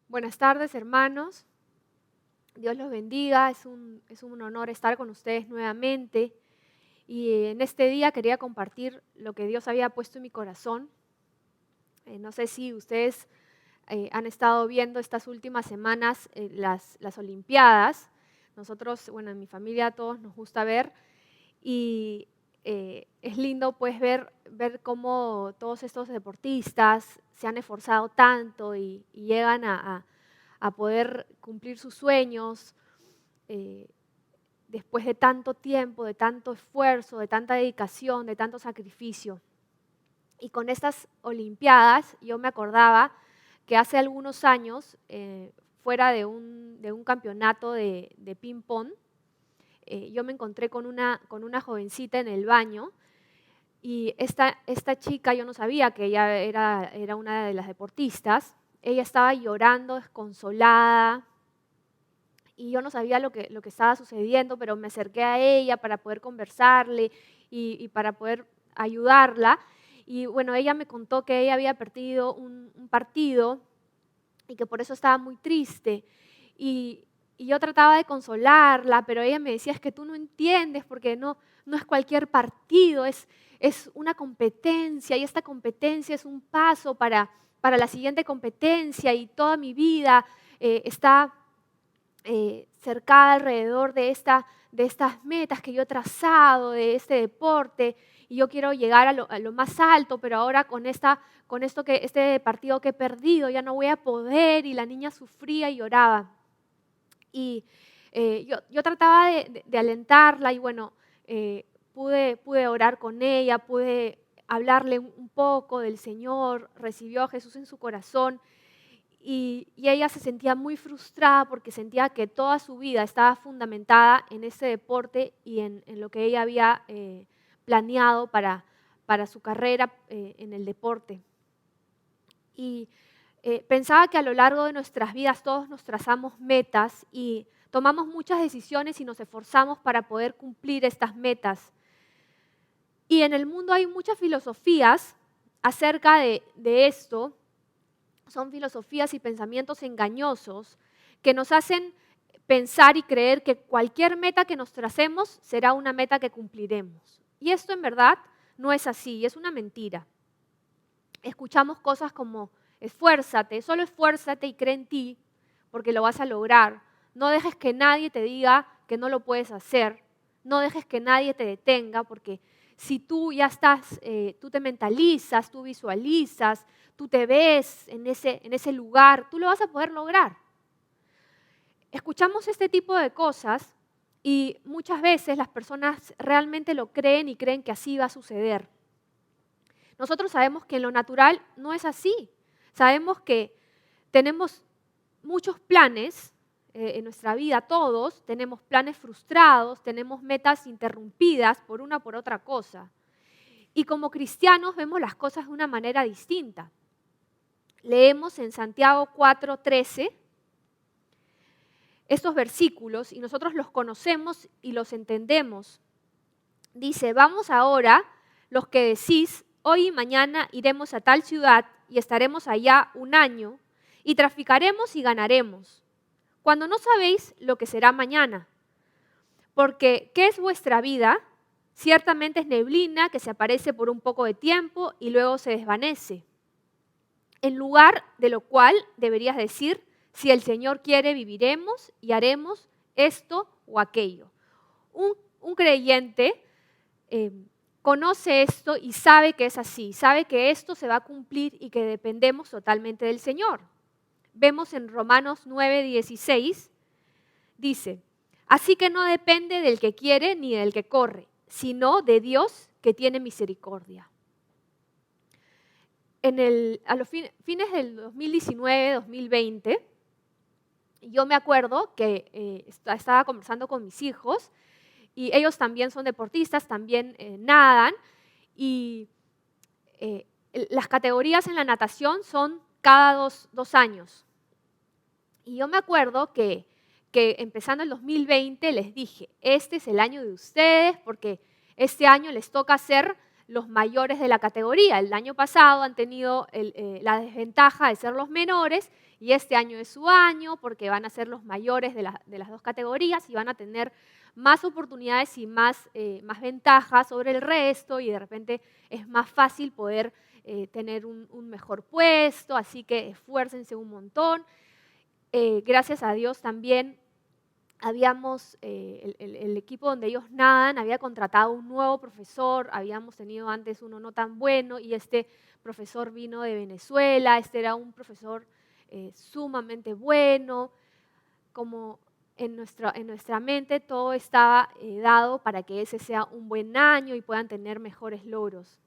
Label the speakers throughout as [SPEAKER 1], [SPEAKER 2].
[SPEAKER 1] Buenas tardes, hermanos. Dios los bendiga. Es un honor estar con ustedes nuevamente. Y en este día quería compartir lo que Dios había puesto en mi corazón. No sé si ustedes han estado viendo estas últimas semanas las Olimpiadas. Nosotros, bueno, en mi familia a todos nos gusta ver. Y es lindo pues ver cómo todos estos deportistas se han esforzado tanto y llegan a poder cumplir sus sueños eh, después de tanto tiempo, de tanto esfuerzo, de tanta dedicación, de tanto sacrificio. Y con estas Olimpiadas yo me acordaba que hace algunos años, fuera de un campeonato de ping-pong, yo me encontré con una jovencita en el baño y esta chica, yo no sabía que ella era una de las deportistas. Ella estaba llorando, desconsolada, y yo no sabía lo que estaba sucediendo, pero me acerqué a ella para poder conversarle y para poder ayudarla. Y bueno, ella me contó que ella había perdido un partido y que por eso estaba muy triste. Y, y yo trataba de consolarla, pero ella me decía, es que tú no entiendes, porque no es cualquier partido, es una competencia, y esta competencia es un paso para la siguiente competencia, y toda mi vida está cercada alrededor de estas metas que yo he trazado, de este deporte, y yo quiero llegar a lo más alto, pero ahora este partido que he perdido ya no voy a poder. Y la niña sufría y lloraba. Y yo trataba de alentarla y bueno, pude orar con ella, pude hablarle un poco del Señor, recibió a Jesús en su corazón. Y ella se sentía muy frustrada porque sentía que toda su vida estaba fundamentada en ese deporte y en lo que ella había planeado para su carrera en el deporte. Y pensaba que a lo largo de nuestras vidas todos nos trazamos metas y tomamos muchas decisiones y nos esforzamos para poder cumplir estas metas. Y en el mundo hay muchas filosofías acerca de esto. Son filosofías y pensamientos engañosos que nos hacen pensar y creer que cualquier meta que nos tracemos será una meta que cumpliremos. Y esto en verdad no es así, es una mentira. Escuchamos cosas como esfuérzate, solo esfuérzate y cree en ti porque lo vas a lograr. No dejes que nadie te diga que no lo puedes hacer. No dejes que nadie te detenga porque si tú ya estás, tú te mentalizas, tú visualizas, tú te ves en ese lugar, tú lo vas a poder lograr. Escuchamos este tipo de cosas y muchas veces las personas realmente lo creen y creen que así va a suceder. Nosotros sabemos que en lo natural no es así. Sabemos que tenemos muchos planes en nuestra vida, todos tenemos planes frustrados, tenemos metas interrumpidas por una o por otra cosa. Y como cristianos vemos las cosas de una manera distinta. Leemos en Santiago 4:13 estos versículos y nosotros los conocemos y los entendemos. Dice, vamos ahora, los que decís, hoy y mañana iremos a tal ciudad y estaremos allá un año y traficaremos y ganaremos, cuando no sabéis lo que será mañana. Porque, ¿qué es vuestra vida? Ciertamente es neblina que se aparece por un poco de tiempo y luego se desvanece. En lugar de lo cual deberías decir, si el Señor quiere, viviremos y haremos esto o aquello. Un creyente conoce esto y sabe que es así, sabe que esto se va a cumplir y que dependemos totalmente del Señor. Vemos en Romanos 9:16, dice, así que no depende del que quiere ni del que corre, sino de Dios que tiene misericordia. A los fines del 2019-2020, yo me acuerdo que estaba conversando con mis hijos y ellos también son deportistas, también nadan y las categorías en la natación son cada dos años. Y yo me acuerdo que empezando el 2020 les dije, este es el año de ustedes porque este año les toca ser los mayores de la categoría. El año pasado han tenido la desventaja de ser los menores y este año es su año porque van a ser los mayores de las dos categorías y van a tener más oportunidades y más ventajas sobre el resto y de repente es más fácil poder tener un mejor puesto, así que esfuércense un montón. Gracias a Dios también habíamos, el equipo donde ellos nadan había contratado un nuevo profesor, habíamos tenido antes uno no tan bueno y este profesor vino de Venezuela, este era un profesor sumamente bueno, como en nuestra mente todo estaba dado para que ese sea un buen año y puedan tener mejores logros.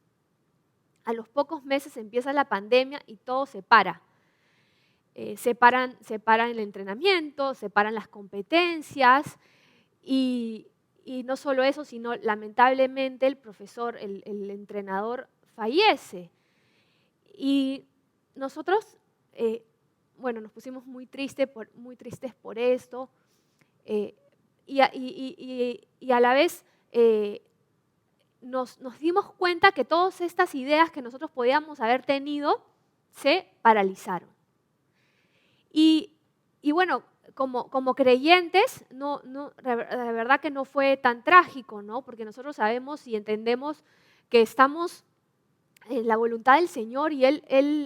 [SPEAKER 1] A los pocos meses empieza la pandemia y todo se para. Separan el entrenamiento, separan las competencias y no solo eso, sino lamentablemente el profesor, el entrenador fallece. Y nosotros, nos pusimos muy tristes por esto y a la vez nos dimos cuenta que todas estas ideas que nosotros podíamos haber tenido se paralizaron. Y bueno, como creyentes, la verdad que no fue tan trágico, ¿no? Porque nosotros sabemos y entendemos que estamos en la voluntad del Señor y Él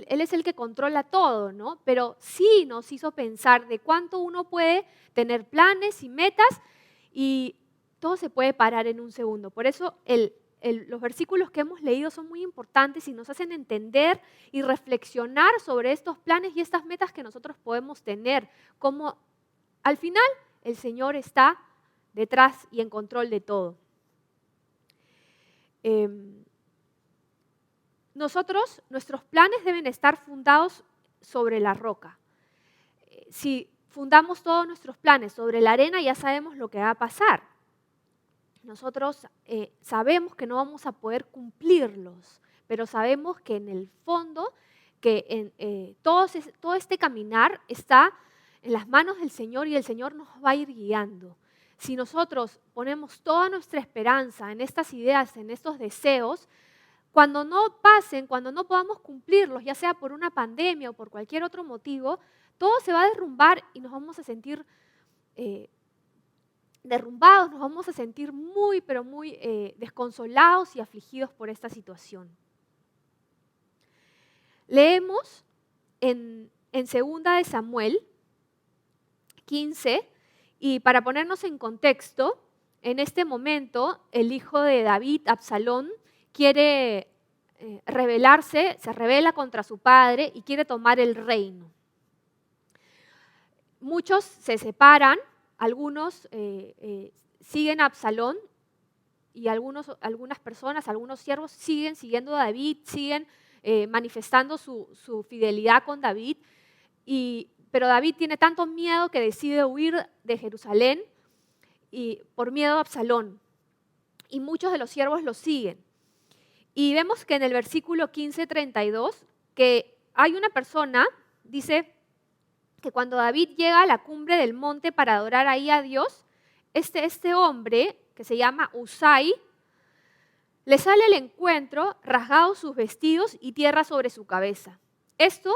[SPEAKER 1] es el que controla todo, ¿no? Pero sí nos hizo pensar de cuánto uno puede tener planes y metas y todo se puede parar en un segundo. Por eso los versículos que hemos leído son muy importantes y nos hacen entender y reflexionar sobre estos planes y estas metas que nosotros podemos tener, como al final el Señor está detrás y en control de todo. Nuestros planes deben estar fundados sobre la roca. Si fundamos todos nuestros planes sobre la arena, ya sabemos lo que va a pasar. Nosotros sabemos que no vamos a poder cumplirlos, pero sabemos que en el fondo, que todo este caminar está en las manos del Señor y el Señor nos va a ir guiando. Si nosotros ponemos toda nuestra esperanza en estas ideas, en estos deseos, cuando no pasen, cuando no podamos cumplirlos, ya sea por una pandemia o por cualquier otro motivo, todo se va a derrumbar y nos vamos a sentir derrumbados, nos vamos a sentir muy, pero muy desconsolados y afligidos por esta situación. Leemos en 2 de Samuel 15, y para ponernos en contexto, en este momento el hijo de David, Absalón, quiere rebelarse, se rebela contra su padre y quiere tomar el reino. Muchos se separan, algunos siguen a Absalón y algunas personas, algunos siervos siguen siguiendo a David, siguen manifestando su fidelidad con David, pero David tiene tanto miedo que decide huir de Jerusalén por miedo a Absalón, y muchos de los siervos lo siguen. Y vemos que en el versículo 15:32 que hay una persona, dice que cuando David llega a la cumbre del monte para adorar ahí a Dios, este hombre, que se llama Usai, le sale al encuentro rasgados sus vestidos y tierra sobre su cabeza. Esto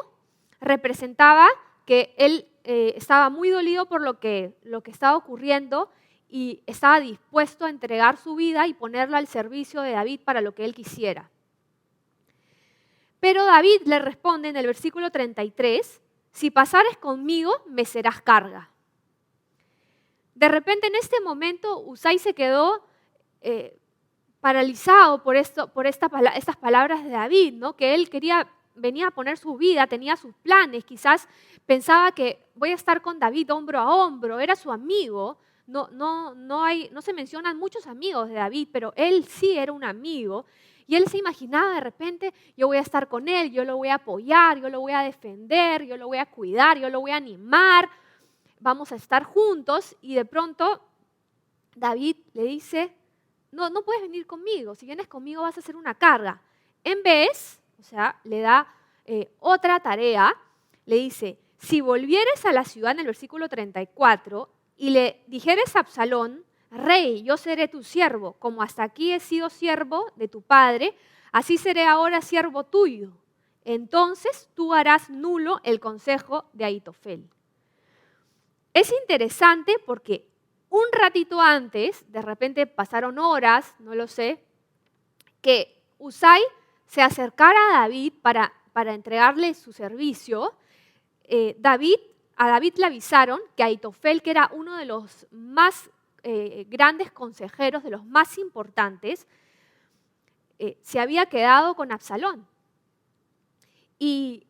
[SPEAKER 1] representaba que él estaba muy dolido por lo que estaba ocurriendo y estaba dispuesto a entregar su vida y ponerla al servicio de David para lo que él quisiera. Pero David le responde en el versículo 33, si pasares conmigo, me serás carga. De repente en este momento Usai se quedó paralizado por estas palabras de David, ¿no? Que él venía a poner su vida, tenía sus planes, quizás pensaba que voy a estar con David hombro a hombro, era su amigo. No se mencionan muchos amigos de David, pero él sí era un amigo. Y él se imaginaba de repente, yo voy a estar con él, yo lo voy a apoyar, yo lo voy a defender, yo lo voy a cuidar, yo lo voy a animar, vamos a estar juntos. Y de pronto David le dice, no puedes venir conmigo, si vienes conmigo vas a hacer una carga. En vez, le da otra tarea, le dice, si volvieres a la ciudad en el versículo 34 y le dijeres a Absalón, rey, yo seré tu siervo, como hasta aquí he sido siervo de tu padre, así seré ahora siervo tuyo. entonces tú harás nulo el consejo de Ahitofel. Es interesante porque un ratito antes, de repente pasaron horas, no lo sé, que Husai se acercara a David para entregarle su servicio. A David le avisaron que Ahitofel, que era uno de los más grandes consejeros, de los más importantes, se había quedado con Absalón. Y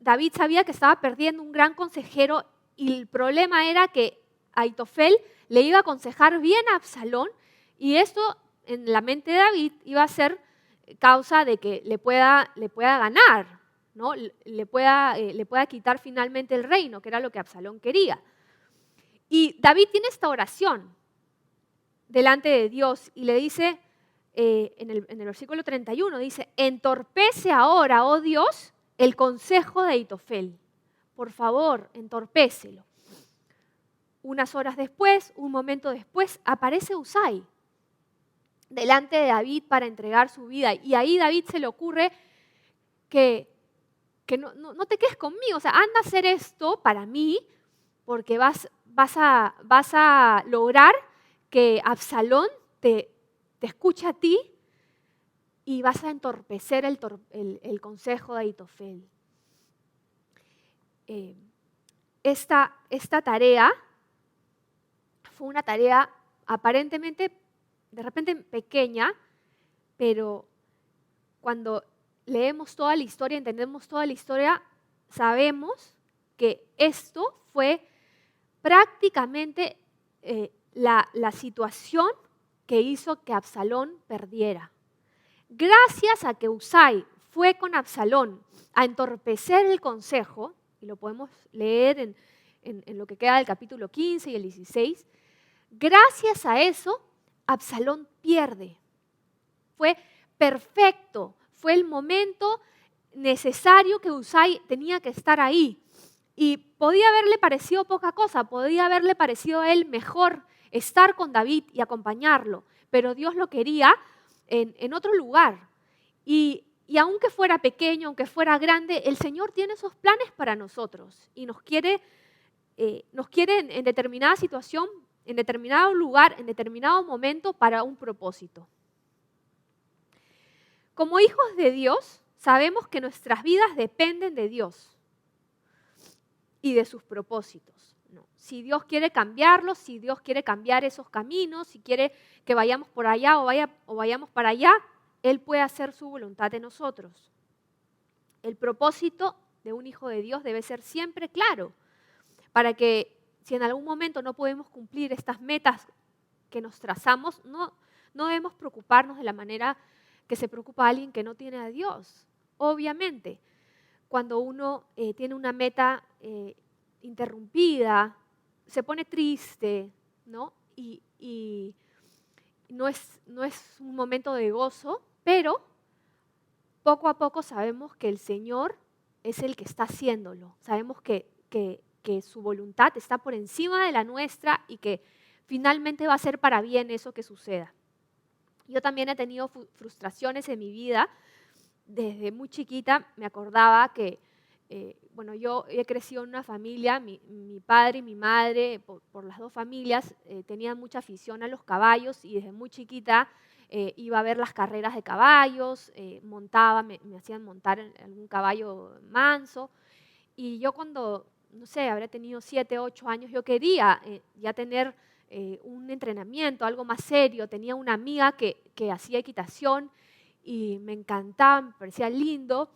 [SPEAKER 1] David sabía que estaba perdiendo un gran consejero y el problema era que Ahitofel le iba a aconsejar bien a Absalón y esto en la mente de David iba a ser causa de que le pueda ganar, ¿no? le pueda quitar finalmente el reino, que era lo que Absalón quería. Y David tiene esta oración delante de Dios y le dice, en el versículo 31, dice, entorpece ahora, oh Dios, el consejo de Ahitofel. Por favor, entorpécelo. Unas horas después, un momento después, aparece Husai delante de David para entregar su vida. Y ahí David se le ocurre que no te quedes conmigo, o sea, anda a hacer esto para mí, porque vas a lograr que Absalón te escuche a ti y vas a entorpecer el consejo de Ahitofel. Esta tarea fue una tarea aparentemente, de repente pequeña, pero cuando leemos toda la historia, entendemos toda la historia, sabemos que esto fue prácticamente la situación que hizo que Absalón perdiera. Gracias a que Husai fue con Absalón a entorpecer el consejo, y lo podemos leer en lo que queda del capítulo 15 y el 16, gracias a eso, Absalón pierde. Fue perfecto, fue el momento necesario que Husai tenía que estar ahí. Y podía haberle parecido poca cosa, podía haberle parecido a él mejor estar con David y acompañarlo, pero Dios lo quería en otro lugar. Y aunque fuera pequeño, aunque fuera grande, el Señor tiene esos planes para nosotros y nos quiere en determinada situación, en determinado lugar, en determinado momento para un propósito. Como hijos de Dios, sabemos que nuestras vidas dependen de Dios y de sus propósitos, ¿no? Si Dios quiere cambiarlos, si Dios quiere cambiar esos caminos, si quiere que vayamos por allá o vayamos para allá, Él puede hacer su voluntad en nosotros. El propósito de un hijo de Dios debe ser siempre claro, para que si en algún momento no podemos cumplir estas metas que nos trazamos, no debemos preocuparnos de la manera que se preocupa alguien que no tiene a Dios. Obviamente, cuando uno tiene una meta interrumpida, se pone triste, ¿no? Y no es un momento de gozo, pero poco a poco sabemos que el Señor es el que está haciéndolo. Sabemos que su voluntad está por encima de la nuestra y que finalmente va a ser para bien eso que suceda. Yo también he tenido frustraciones en mi vida. Desde muy chiquita me acordaba que, yo he crecido en una familia, mi padre y mi madre, por las dos familias, tenían mucha afición a los caballos y desde muy chiquita iba a ver las carreras de caballos, montaba, me hacían montar en algún caballo manso. Y yo cuando, no sé, habré tenido 7, 8 años, yo quería ya tener un entrenamiento, algo más serio. Tenía una amiga que hacía equitación y me encantaba, me parecía lindo.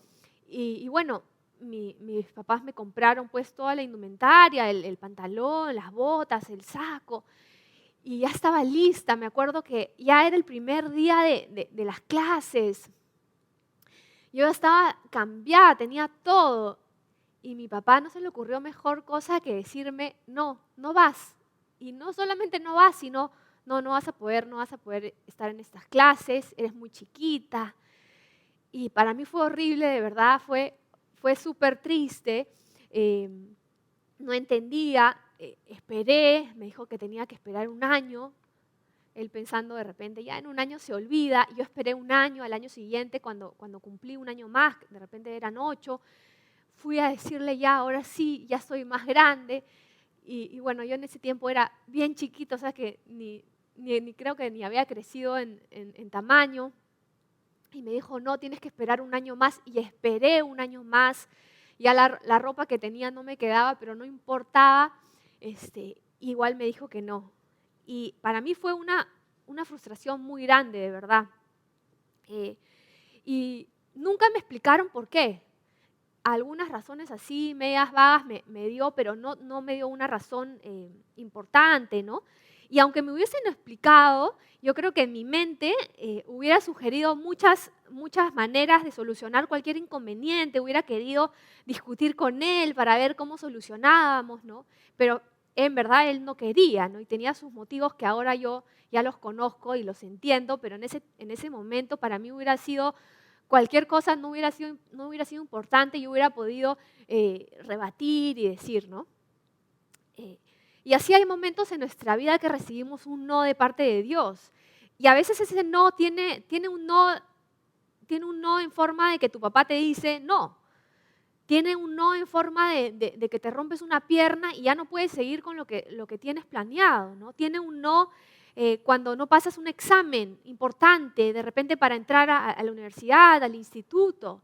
[SPEAKER 1] Y bueno, mis papás me compraron pues toda la indumentaria, el pantalón, las botas, el saco. Y ya estaba lista, me acuerdo que ya era el primer día de las clases. Yo ya estaba cambiada, tenía todo. Y mi papá no se le ocurrió mejor cosa que decirme, no vas. Y no solamente no vas, sino no vas a poder estar en estas clases, eres muy chiquita. Y para mí fue horrible, de verdad, fue súper triste. No entendía, esperé, me dijo que tenía que esperar un año. él pensando de repente, ya en un año se olvida. Yo esperé un año, al año siguiente, cuando cumplí un año más, de repente eran 8, fui a decirle ya, ahora sí, ya soy más grande. Y bueno, yo en ese tiempo era bien chiquito, o sea que ni creo que ni había crecido en tamaño. Y me dijo, no, tienes que esperar un año más. Y esperé un año más. Ya la ropa que tenía no me quedaba, pero no importaba. Igual me dijo que no. Y para mí fue una frustración muy grande, de verdad. Y nunca me explicaron por qué. Algunas razones así, medias vagas, me dio, pero no me dio una razón importante, ¿no? Y aunque me hubiesen explicado, yo creo que en mi mente hubiera sugerido muchas maneras de solucionar cualquier inconveniente, hubiera querido discutir con él para ver cómo solucionábamos, ¿no? Pero en verdad él no quería, ¿no? Y tenía sus motivos que ahora yo ya los conozco y los entiendo, pero en ese momento para mí hubiera sido cualquier cosa no hubiera sido importante y hubiera podido rebatir y decir, ¿no? Y así hay momentos en nuestra vida que recibimos un no de parte de Dios. Y a veces ese no tiene un no en forma de que tu papá te dice no. Tiene un no en forma de que te rompes una pierna y ya no puedes seguir con lo que tienes planeado, ¿no? Tiene un no cuando no pasas un examen importante, de repente para entrar a la universidad, al instituto.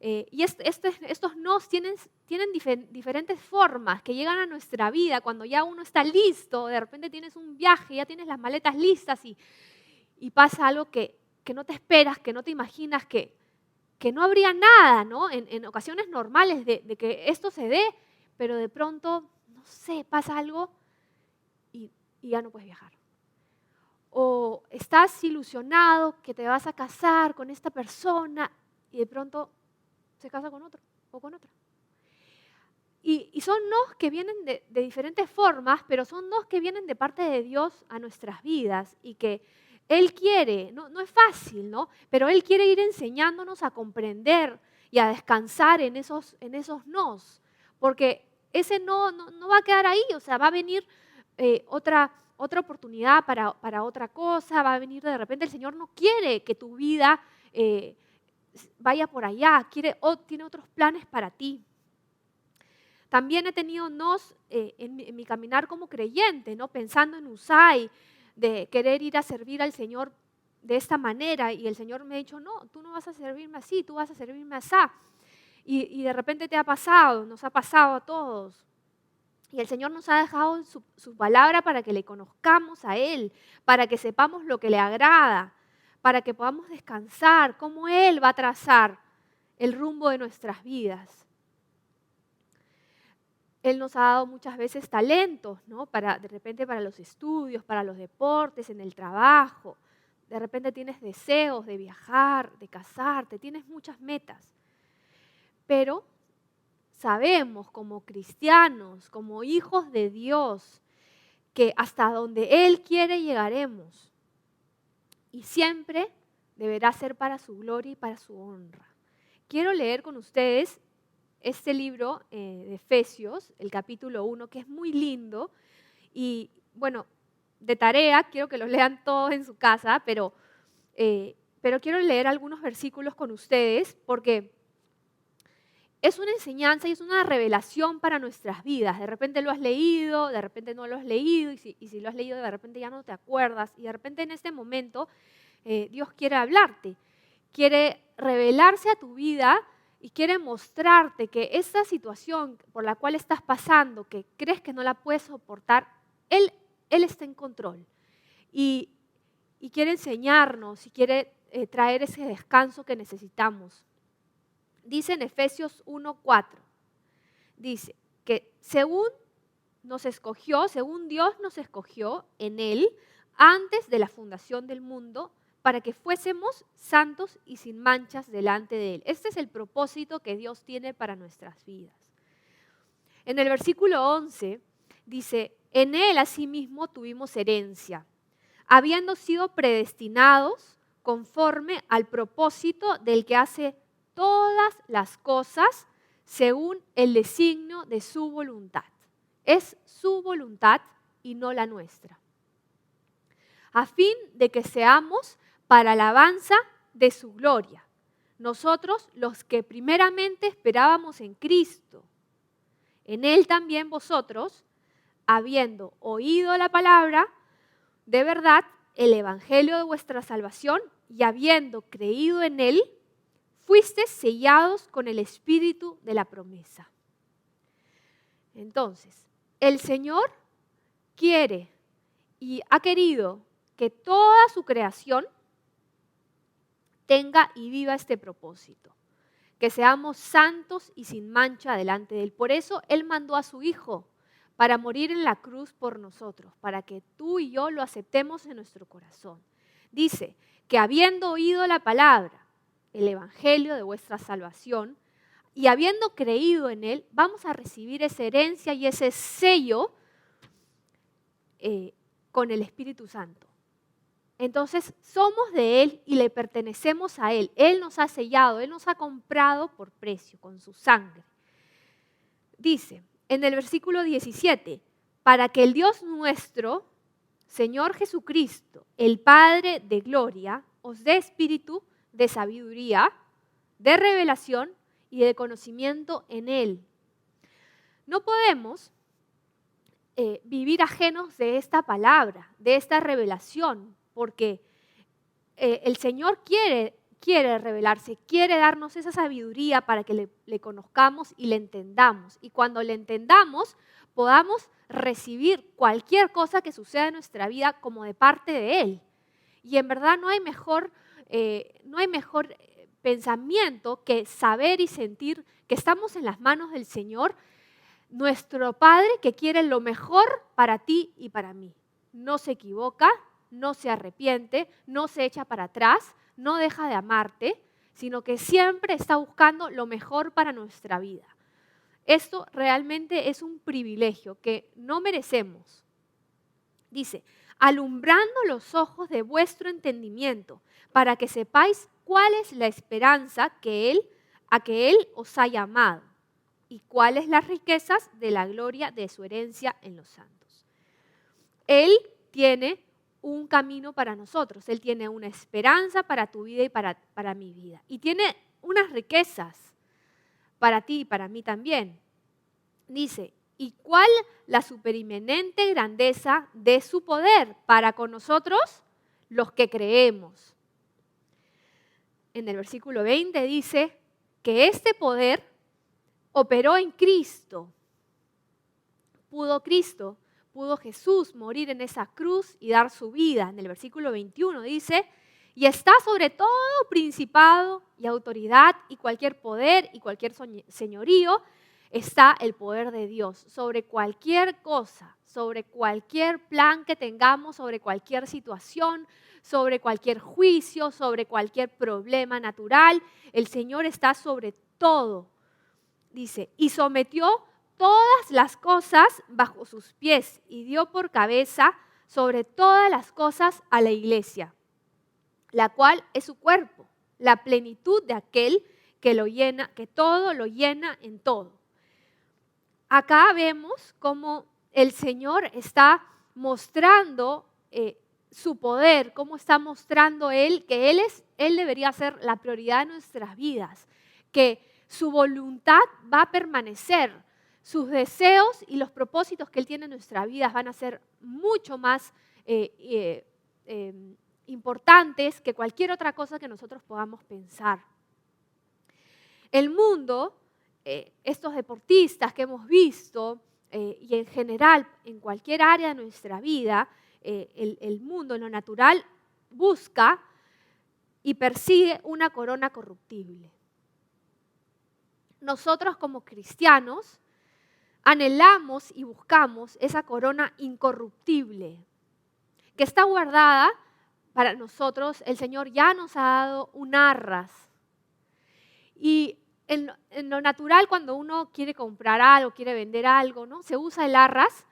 [SPEAKER 1] Y estos nos tienen diferentes formas que llegan a nuestra vida cuando ya uno está listo, de repente tienes un viaje, ya tienes las maletas listas y pasa algo que no te esperas, que no te imaginas, que no habría nada, ¿no? En ocasiones normales de que esto se dé, pero de pronto, no sé, pasa algo y ya no puedes viajar. O estás ilusionado que te vas a casar con esta persona y de pronto se casa con otro o con otra. Y son nos que vienen de diferentes formas, pero son nos que vienen de parte de Dios a nuestras vidas y que Él quiere, no es fácil, ¿no? Pero Él quiere ir enseñándonos a comprender y a descansar en esos nos, porque ese no va a quedar ahí, o sea, va a venir otra oportunidad para otra cosa, va a venir de repente, el Señor no quiere que tu vida vaya por allá, tiene otros planes para ti. También he tenido nos en mi caminar como creyente, ¿no? Pensando en Usai, de querer ir a servir al Señor de esta manera, y el Señor me ha dicho, no, tú no vas a servirme así, tú vas a servirme así. Y de repente te ha pasado, nos ha pasado a todos. Y el Señor nos ha dejado su palabra para que le conozcamos a Él, para que sepamos lo que le agrada, para que podamos descansar, cómo Él va a trazar el rumbo de nuestras vidas. Él nos ha dado muchas veces talentos, ¿no? De repente para los estudios, para los deportes, en el trabajo. De repente tienes deseos de viajar, de casarte, tienes muchas metas. Pero sabemos como cristianos, como hijos de Dios, que hasta donde Él quiere llegaremos. Y siempre deberá ser para su gloria y para su honra. Quiero leer con ustedes este libro de Efesios, el capítulo 1, que es muy lindo. Y bueno, de tarea, quiero que lo lean todos en su casa, pero quiero leer algunos versículos con ustedes porque es una enseñanza y es una revelación para nuestras vidas. De repente lo has leído, de repente no lo has leído, y si lo has leído de repente ya no te acuerdas. Y de repente en este momento Dios quiere hablarte, quiere revelarse a tu vida y quiere mostrarte que esta situación por la cual estás pasando, que crees que no la puedes soportar, Él está en control. Y quiere enseñarnos y quiere traer ese descanso que necesitamos. Dice en Efesios 1:4, dice que según Dios nos escogió en Él antes de la fundación del mundo, para que fuésemos santos y sin manchas delante de Él. Este es el propósito que Dios tiene para nuestras vidas. En el versículo 11 dice, en Él asimismo tuvimos herencia, habiendo sido predestinados conforme al propósito del que hace todas las cosas según el designio de su voluntad. Es su voluntad y no la nuestra. a fin de que seamos para alabanza de su gloria. Nosotros, los que primeramente esperábamos en Cristo, en Él también vosotros, habiendo oído la palabra de verdad, el evangelio de vuestra salvación, y habiendo creído en Él, fuisteis sellados con el espíritu de la promesa. Entonces, el Señor quiere y ha querido que toda su creación tenga y viva este propósito, que seamos santos y sin mancha delante de Él. Por eso Él mandó a su Hijo para morir en la cruz por nosotros, para que tú y yo lo aceptemos en nuestro corazón. Dice que habiendo oído la palabra, el evangelio de vuestra salvación, y habiendo creído en Él, vamos a recibir esa herencia y ese sello con el Espíritu Santo. Entonces somos de Él y le pertenecemos a Él. Él nos ha sellado, Él nos ha comprado por precio, con su sangre. Dice en el versículo 17, para que el Dios nuestro, Señor Jesucristo, el Padre de gloria, os dé espíritu de sabiduría, de revelación y de conocimiento en Él. No podemos vivir ajenos de esta palabra, de esta revelación, porque el Señor quiere revelarse, quiere darnos esa sabiduría para que le conozcamos y le entendamos. Y cuando le entendamos, podamos recibir cualquier cosa que suceda en nuestra vida como de parte de Él. Y en verdad no hay mejor pensamiento que saber y sentir que estamos en las manos del Señor, nuestro Padre, que quiere lo mejor para ti y para mí. No se equivoca, no se arrepiente, no se echa para atrás, no deja de amarte, sino que siempre está buscando lo mejor para nuestra vida. Esto realmente es un privilegio que no merecemos. Dice, alumbrando los ojos de vuestro entendimiento, para que sepáis cuál es la esperanza a que Él os ha llamado, y cuáles las riquezas de la gloria de su herencia en los santos. Él tiene un camino para nosotros, Él tiene una esperanza para tu vida y para mi vida. Y tiene unas riquezas para ti y para mí también. Dice, ¿y cuál la superinminente grandeza de su poder para con nosotros, los que creemos? En el versículo 20 dice que este poder operó en Cristo. Pudo Jesús morir en esa cruz y dar su vida. En el versículo 21 dice, y está sobre todo principado y autoridad y cualquier poder y cualquier señorío, está el poder de Dios sobre cualquier cosa, sobre cualquier plan que tengamos, sobre cualquier situación, sobre cualquier juicio, sobre cualquier problema natural. El Señor está sobre todo. Dice, y sometió todas las cosas bajo sus pies y dio por cabeza sobre todas las cosas a la iglesia, la cual es su cuerpo, la plenitud de aquel que lo llena, que todo lo llena en todo. Acá vemos cómo el Señor está mostrando su poder, cómo está mostrando Él que Él debería ser la prioridad de nuestras vidas, que su voluntad va a permanecer, sus deseos y los propósitos que Él tiene en nuestra vida van a ser mucho más importantes que cualquier otra cosa que nosotros podamos pensar. El mundo, estos deportistas que hemos visto y en general en cualquier área de nuestra vida, el mundo en lo natural busca y persigue una corona corruptible. Nosotros como cristianos anhelamos y buscamos esa corona incorruptible que está guardada para nosotros. El Señor ya nos ha dado un arras. Y en lo natural, cuando uno quiere comprar algo, quiere vender algo, ¿no? Se usa el arras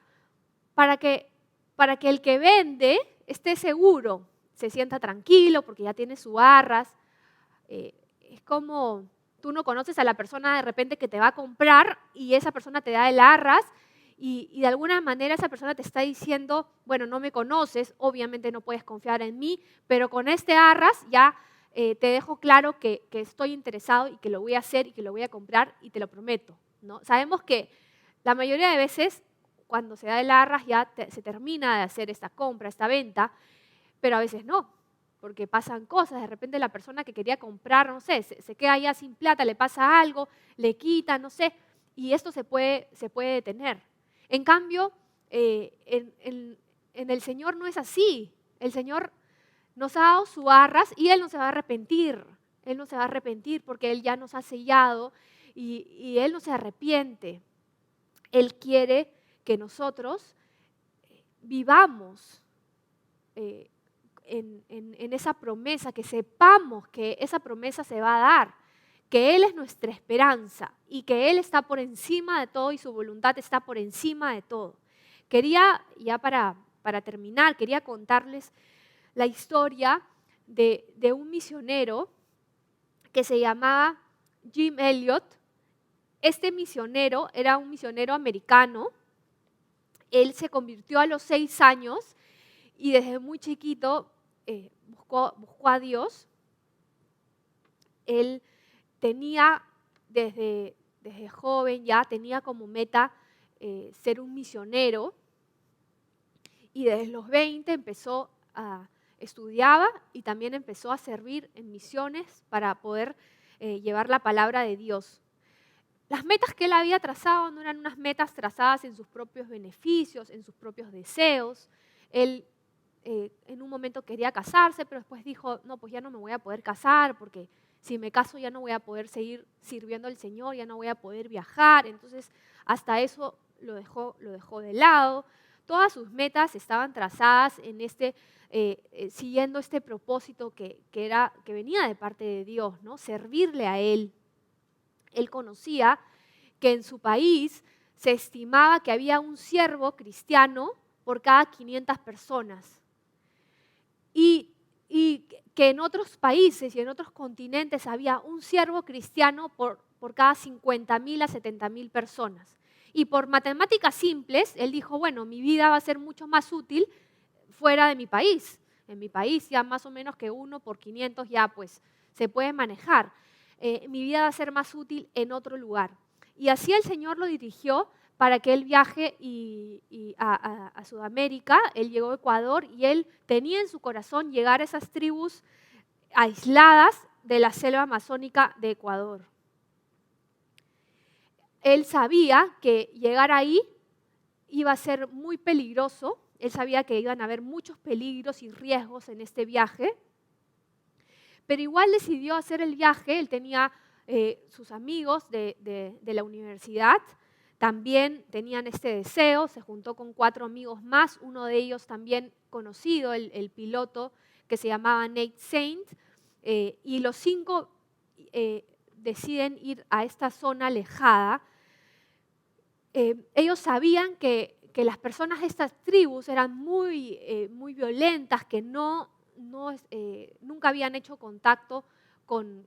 [SPEAKER 1] para que el que vende esté seguro, se sienta tranquilo porque ya tiene su arras. Es como tú no conoces a la persona de repente que te va a comprar y esa persona te da el arras y de alguna manera esa persona te está diciendo, bueno, no me conoces, obviamente no puedes confiar en mí, pero con este arras ya te dejo claro que estoy interesado y que lo voy a hacer y que lo voy a comprar y te lo prometo, ¿no? Sabemos que la mayoría de veces cuando se da el arras ya se termina de hacer esta compra, esta venta, pero a veces no, porque pasan cosas, de repente la persona que quería comprar, no sé, se queda ya sin plata, le pasa algo, le quita, no sé, y esto se puede detener. En cambio, en el Señor no es así. El Señor nos ha dado su arras y Él no se va a arrepentir. Él no se va a arrepentir porque Él ya nos ha sellado y Él no se arrepiente. Él quiere que nosotros vivamos eh, en esa promesa, que sepamos que esa promesa se va a dar, que Él es nuestra esperanza y que Él está por encima de todo y su voluntad está por encima de todo. Quería, ya para terminar, quería contarles la historia de un misionero que se llamaba Jim Elliot. Este misionero era un misionero americano. Él se convirtió a los 6 años y desde muy chiquito buscó a Dios. Él tenía desde joven ya, tenía como meta ser un misionero y desde los 20 empezó a estudiaba y también empezó a servir en misiones para poder llevar la palabra de Dios. Las metas que él había trazado no eran unas metas trazadas en sus propios beneficios, en sus propios deseos. Él en un momento quería casarse, pero después dijo, no, pues ya no me voy a poder casar porque si me caso ya no voy a poder seguir sirviendo al Señor, ya no voy a poder viajar. Entonces, hasta eso lo dejó de lado. Todas sus metas estaban trazadas en siguiendo este propósito que venía de parte de Dios, ¿no? Servirle a Él. Él conocía que en su país se estimaba que había un siervo cristiano por cada 500 personas. Y que en otros países y en otros continentes había un siervo cristiano por cada 50.000 a 70.000 personas. Y por matemáticas simples, él dijo, bueno, mi vida va a ser mucho más útil fuera de mi país. En mi país ya más o menos que 1 por 500 ya pues se puede manejar. Mi vida va a ser más útil en otro lugar. Y así el Señor lo dirigió para que él viaje a Sudamérica. Él llegó a Ecuador y él tenía en su corazón llegar a esas tribus aisladas de la selva amazónica de Ecuador. Él sabía que llegar ahí iba a ser muy peligroso. Él sabía que iban a haber muchos peligros y riesgos en este viaje, pero igual decidió hacer el viaje. Él tenía sus amigos de la universidad, también tenían este deseo, se juntó con 4 amigos más, uno de ellos también conocido, el piloto que se llamaba Nate Saint, y los 5 deciden ir a esta zona alejada. Ellos sabían que las personas de estas tribus eran muy violentas, que nunca habían hecho contacto con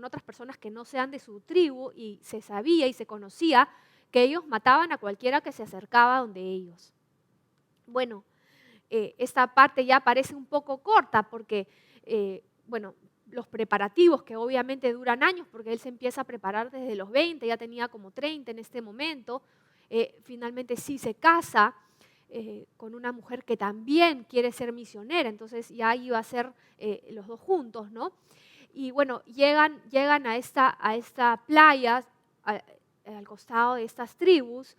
[SPEAKER 1] otras personas que no sean de su tribu, y se sabía y se conocía que ellos mataban a cualquiera que se acercaba donde ellos. Bueno, esta parte ya parece un poco corta porque, los preparativos que obviamente duran años, porque él se empieza a preparar desde los 20, ya tenía como 30 en este momento, finalmente sí se casa con una mujer que también quiere ser misionera, entonces ya iba a ser los dos juntos, ¿no? Y bueno, llegan a esta playa al costado de estas tribus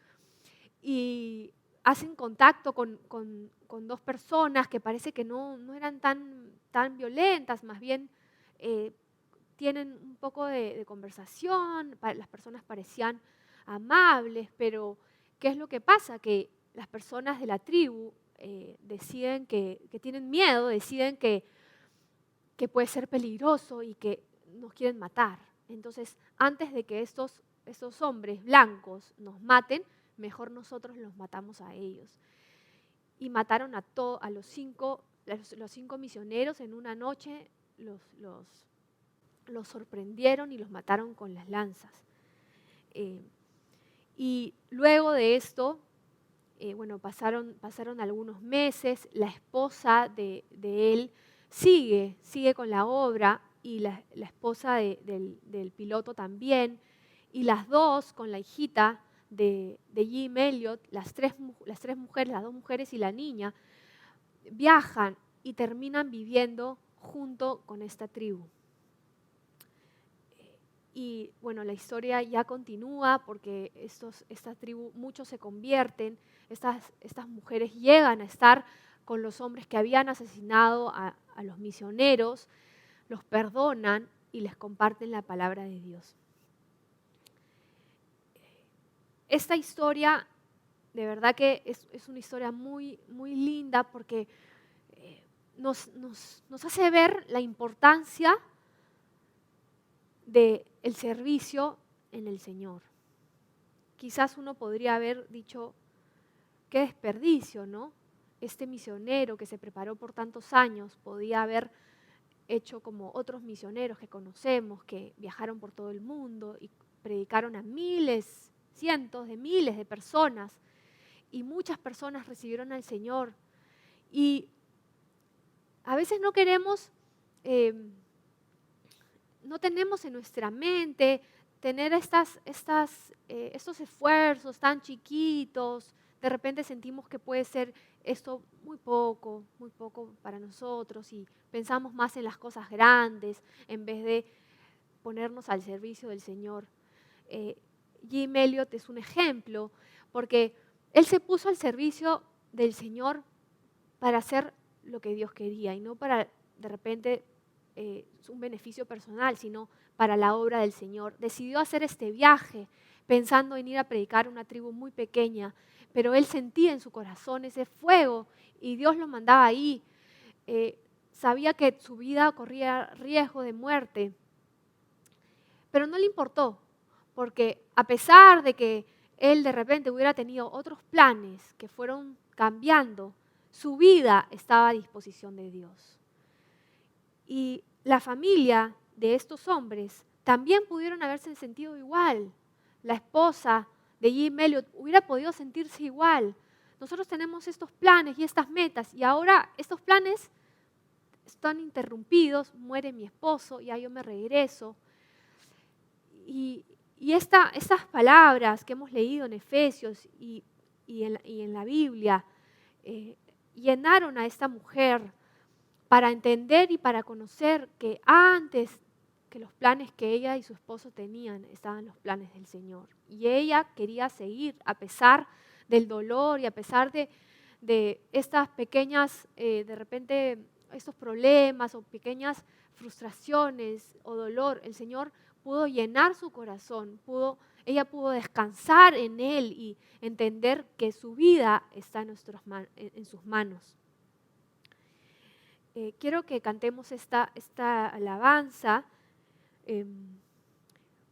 [SPEAKER 1] y hacen contacto con 2 personas que parece que no eran tan violentas, más bien tienen un poco de conversación, las personas parecían amables, pero ¿qué es lo que pasa? Que las personas de la tribu deciden que tienen miedo, deciden que puede ser peligroso y que nos quieren matar. Entonces, antes de que estos hombres blancos nos maten, mejor nosotros los matamos a ellos. Y mataron a los 5 misioneros en una noche, los sorprendieron y los mataron con las lanzas. Y luego de esto, pasaron algunos meses, la esposa de él sigue con la obra y la esposa del piloto también, y las dos con la hijita de Jim Elliot, las tres mujeres, las dos mujeres y la niña, viajan y terminan viviendo junto con esta tribu. Y bueno, la historia ya continúa porque esta tribu, muchos se convierten, estas mujeres llegan a estar con los hombres que habían asesinado a los misioneros, los perdonan y les comparten la palabra de Dios. Esta historia, de verdad que es una historia muy, muy linda porque nos hace ver la importancia del servicio en el Señor. Quizás uno podría haber dicho, qué desperdicio, ¿no? Este misionero que se preparó por tantos años podía haber hecho como otros misioneros que conocemos, que viajaron por todo el mundo y predicaron a miles, cientos de miles de personas, y muchas personas recibieron al Señor. Y a veces no queremos, no tenemos en nuestra mente tener estos esfuerzos tan chiquitos. De repente sentimos que puede ser esto muy poco para nosotros y pensamos más en las cosas grandes en vez de ponernos al servicio del Señor. Jim Elliot es un ejemplo porque él se puso al servicio del Señor para hacer lo que Dios quería y no para de repente un beneficio personal, sino para la obra del Señor. Decidió hacer este viaje pensando en ir a predicar a una tribu muy pequeña, pero él sentía en su corazón ese fuego y Dios lo mandaba ahí. Sabía que su vida corría riesgo de muerte, pero no le importó, porque a pesar de que él de repente hubiera tenido otros planes que fueron cambiando, su vida estaba a disposición de Dios. Y la familia de estos hombres también pudieron haberse sentido igual. La esposa de Jim Elliot hubiera podido sentirse igual. Nosotros tenemos estos planes y estas metas y ahora estos planes están interrumpidos, muere mi esposo, ya yo me regreso. Y estas palabras que hemos leído en Efesios y en la Biblia llenaron a esta mujer para entender y para conocer que antes que los planes que ella y su esposo tenían estaban los planes del Señor. Y ella quería seguir a pesar del dolor y a pesar de estas pequeñas, de repente, estos problemas o pequeñas frustraciones o dolor. El Señor pudo llenar su corazón, ella pudo descansar en Él y entender que su vida está en sus manos. Quiero que cantemos esta alabanza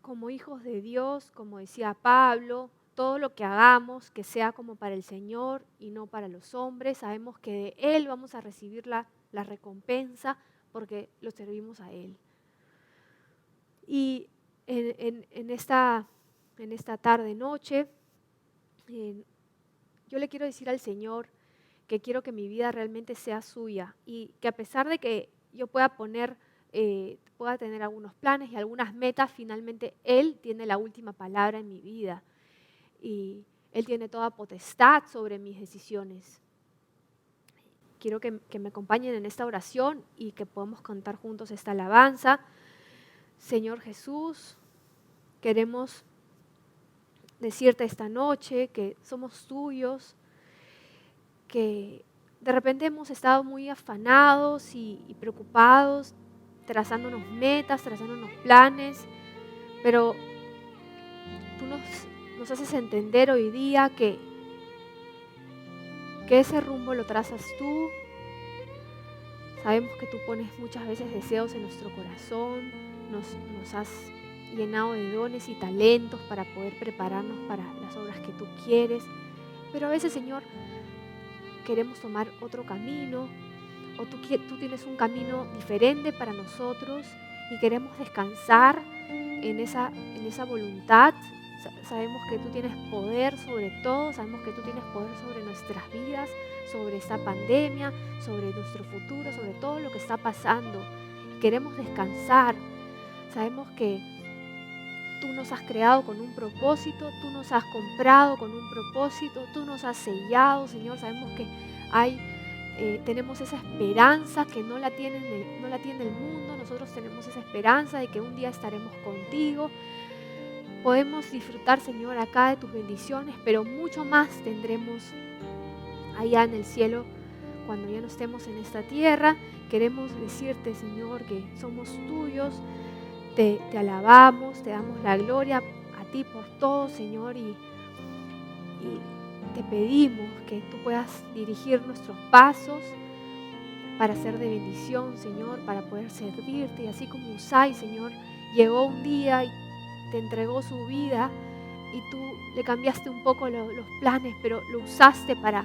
[SPEAKER 1] como hijos de Dios, como decía Pablo, todo lo que hagamos que sea como para el Señor y no para los hombres. Sabemos que de Él vamos a recibir la recompensa porque lo servimos a Él. Y en esta tarde, noche, yo le quiero decir al Señor que quiero que mi vida realmente sea suya y que a pesar de que yo pueda tener algunos planes y algunas metas, finalmente Él tiene la última palabra en mi vida y Él tiene toda potestad sobre mis decisiones. Quiero que me acompañen en esta oración y que podamos cantar juntos esta alabanza. Señor Jesús, queremos decirte esta noche que somos tuyos, que de repente hemos estado muy afanados y preocupados, trazándonos metas, trazándonos planes, pero tú nos haces entender hoy día que ese rumbo lo trazas tú. Sabemos que tú pones muchas veces deseos en nuestro corazón, nos has llenado de dones y talentos para poder prepararnos para las obras que tú quieres, pero a veces, Señor, queremos tomar otro camino o tú tienes un camino diferente para nosotros y queremos descansar en esa voluntad, Sabemos que tú tienes poder sobre todo, sabemos que tú tienes poder sobre nuestras vidas, sobre esta pandemia, sobre nuestro futuro, sobre todo lo que está pasando. Queremos descansar. Sabemos que tú nos has creado con un propósito, tú nos has comprado con un propósito, tú nos has sellado, Señor. Sabemos que tenemos esa esperanza que no la tiene el mundo. Nosotros tenemos esa esperanza de que un día estaremos contigo. Podemos disfrutar, Señor, acá de tus bendiciones, pero mucho más tendremos allá en el cielo cuando ya no estemos en esta tierra. Queremos decirte, Señor, que somos tuyos. Te alabamos, te damos la gloria a ti por todo, Señor, y te pedimos que tú puedas dirigir nuestros pasos para ser de bendición, Señor, para poder servirte. Y así como Usai, Señor, llegó un día y te entregó su vida y tú le cambiaste un poco los planes, pero lo usaste para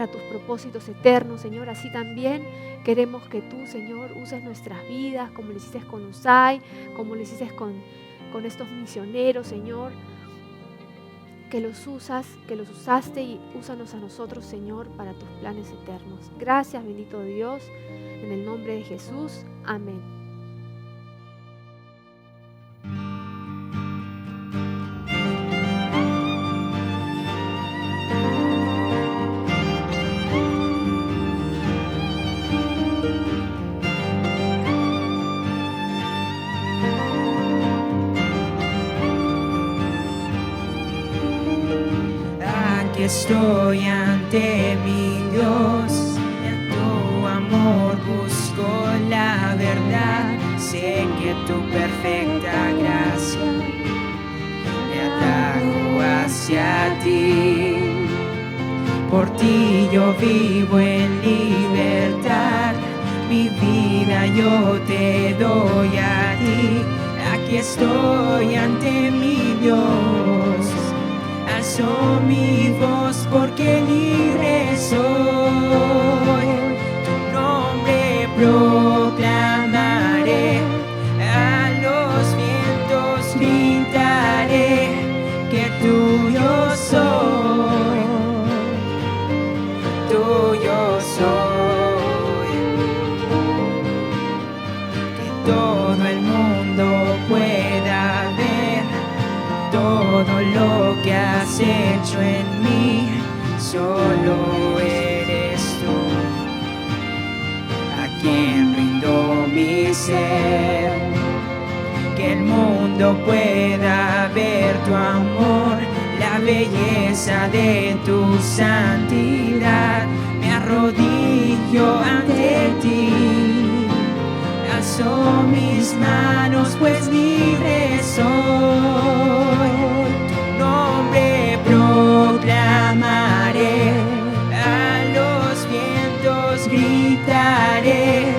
[SPEAKER 1] tus propósitos eternos, Señor. Así también queremos que tú, Señor, uses nuestras vidas como lo hiciste con Usai, como lo hiciste con estos misioneros, Señor. Que los usaste y úsanos a nosotros, Señor, para tus planes eternos. Gracias, bendito Dios, en el nombre de Jesús. Amén.
[SPEAKER 2] Aquí estoy ante mi Dios, en tu amor busco la verdad. Sé que tu perfecta gracia me atrajo hacia ti. Por ti yo vivo en libertad, mi vida yo te doy a ti. Aquí estoy ante mi Dios, alzo mi voz porque libre soy. Tu nombre proclamaré, a los vientos gritaré que tuyo soy, tuyo soy. Que todo el mundo pueda ver todo lo que has hecho en mí. Solo eres tú a quien rindo mi ser. Que el mundo pueda ver tu amor, la belleza de tu santidad. Me arrodillo ante ti, alzo mis manos pues libre soy. Tu nombre proclamaré, a los vientos gritaré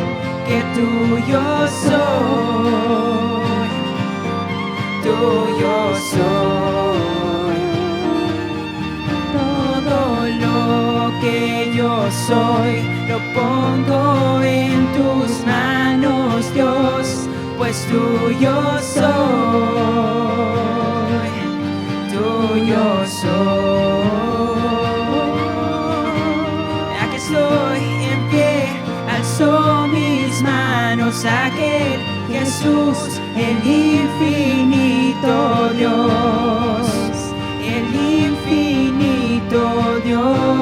[SPEAKER 2] que tuyo soy, tuyo soy. Todo lo que yo soy lo pongo en tus manos, Dios, pues tuyo soy, tuyo soy. Aquí estoy en pie, alzo mis manos a aquel Jesús, el infinito Dios, el infinito Dios.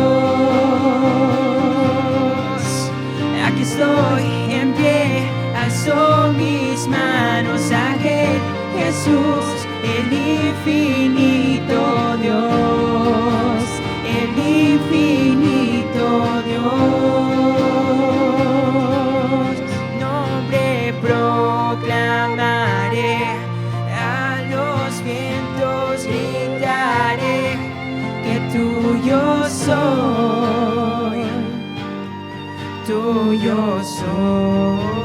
[SPEAKER 2] Aquí estoy en pie, alzo mis manos a aquel Jesús, el infinito Dios, el infinito Dios. Nombre proclamaré, a los vientos gritaré que tuyo soy, tuyo soy.